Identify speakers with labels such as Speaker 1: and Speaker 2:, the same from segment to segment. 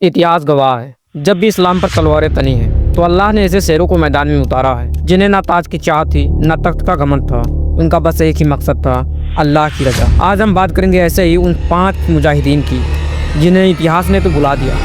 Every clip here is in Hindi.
Speaker 1: इतिहास गवाह है, जब भी इस्लाम पर तलवारें तनी हैं तो अल्लाह ने ऐसे शेरों को मैदान में उतारा है जिन्हें ना ताज की चाह थी ना तख्त का घमंड था। उनका बस एक ही मकसद था, अल्लाह की रजा। आज हम बात करेंगे ऐसे ही उन 5 मुजाहिदीन की जिन्हें इतिहास ने तो भुला दिया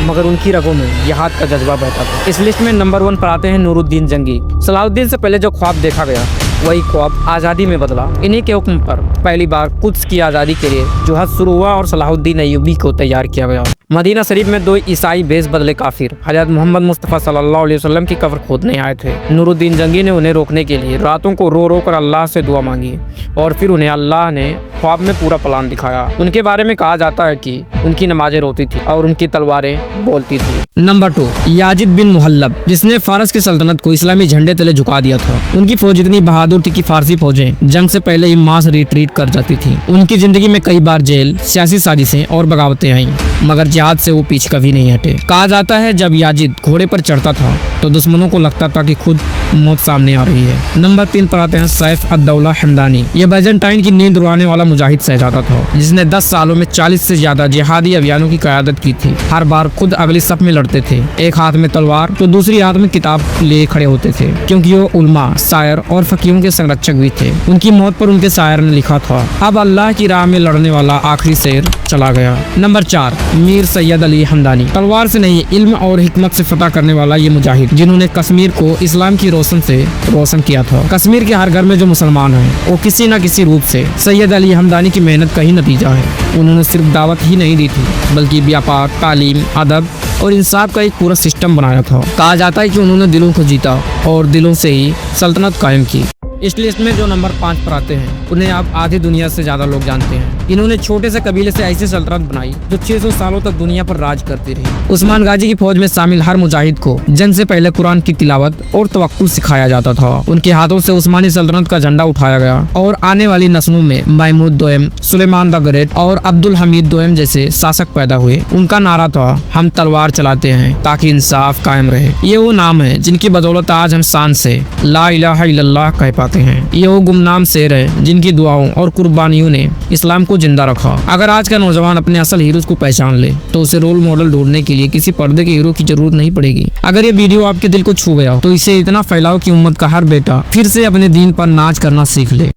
Speaker 1: मगर उनकी रगों में जिहाद का जज्बा बहता था। इस लिस्ट में नंबर 1 पर आते हैं नूरुद्दीन जंगी। सलाहुद्दीन से पहले जो ख्वाब देखा गया वही ख्वाब आज़ादी में बदला। इन्हीं के हुक्म पर पहली बार कुद्स की आज़ादी के लिए जोहद शुरू हुआ और सलाहुद्दीन अय्यूबी को तैयार किया गया। मदीना शरीफ में 2 ईसाई बेस बदले काफिर हज़रत मोहम्मद मुस्तफ़ा सल्लल्लाहु अलैहि वसल्लम की कब्र खोदने आए थे। नूरुद्दीन जंगी ने उन्हें रोकने के लिए रातों को रो रो कर अल्लाह से दुआ मांगी और फिर उन्हें अल्लाह ने ख्वाब में पूरा प्लान दिखाया। उनके बारे में कहा जाता है कि उनकी नमाजें रोती थी और उनकी तलवारें बोलती थी। नंबर 2 याजिद बिन मुहल्लब, जिसने फारस की सल्तनत को इस्लामी झंडे तले झुका दिया था। उनकी फौज इतनी बहादुर थी कि फारसी फौजें जंग से पहले ही मास रिट्रीट कर जाती थी। उनकी जिंदगी में कई बार जेल, सियासी साजिशें और बगावतें आईं मगर जिहाद से वो पीछे कभी नहीं हटे। कहा जाता है जब याजिद घोड़े पर चढ़ता था तो दुश्मनों को लगता था कि खुद मौत सामने आ रही है। नंबर 3 पर आते हैं सैफ अद-दौला हमदानी। ये बाइजेंटाइन की नींद उड़ाने वाला मुजाहिद शहजादा था जिसने 10 सालों में 40 से ज्यादा जिहादी अभियानों की क़यादत की थी। हर बार खुद अगली सफ में लड़ते थे, एक हाथ में तलवार तो दूसरी हाथ में किताब लिए खड़े होते थे क्योंकि वो उलमा, शायर और फकीरों के संरक्षक भी थे। उनकी मौत पर उनके शायर ने लिखा था, अब अल्लाह की राह में लड़ने वाला आखिरी शेर चला गया। नंबर 4 मीर सैयद अली हमदानी। तलवार से नहीं इल्म और हिकमत से फतह करने वाला ये मुजाहिद जिन्होंने कश्मीर को इस्लाम की रोशन से रोशन किया था। कश्मीर के हर घर में जो मुसलमान हैं वो किसी न किसी रूप से सैयद अली हमदानी की मेहनत का ही नतीजा है। उन्होंने सिर्फ दावत ही नहीं दी थी बल्कि व्यापार, तालीम, अदब और इंसाफ का एक पूरा सिस्टम बनाया था। कहा जाता है कि उन्होंने दिलों को जीता और दिलों से ही सल्तनत कायम की। इस लिस्ट में जो नंबर 5 पर आते हैं उन्हें आप आधी दुनिया से ज्यादा लोग जानते हैं। इन्होंने छोटे से कबीले से ऐसी सल्तनत बनाई जो 600 सालों तक दुनिया पर राज करती रही। उस्मान गाजी की फौज में शामिल हर मुजाहिद को जंग से पहले कुरान की तिलावत और तवक्कुल सिखाया जाता था। उनके हाथों से उस्मानी सल्तनत का झंडा उठाया गया और आने वाली नस्लों में महमूद दोयम, सुलेमान द ग्रेट और अब्दुल हमीद दोयम जैसे शासक पैदा हुए। उनका नारा था, हम तलवार चलाते हैं ताकि इंसाफ कायम रहे। ये वो नाम है जिनकी बदौलत आज हम शान से ला इलाहा इल्लल्लाह कह पाते हैं। ये वो गुमनाम शेर है जिनकी दुआओं और कुर्बानियों ने इस्लाम को जिंदा रखा। अगर आज का नौजवान अपने असल हीरोज को पहचान ले तो उसे रोल मॉडल ढूंढने के लिए किसी पर्दे के हीरो की जरूरत नहीं पड़ेगी। अगर ये वीडियो आपके दिल को छू गया तो इसे इतना फैलाओ कि उम्मत का हर बेटा फिर से अपने दीन पर नाच करना सीख ले।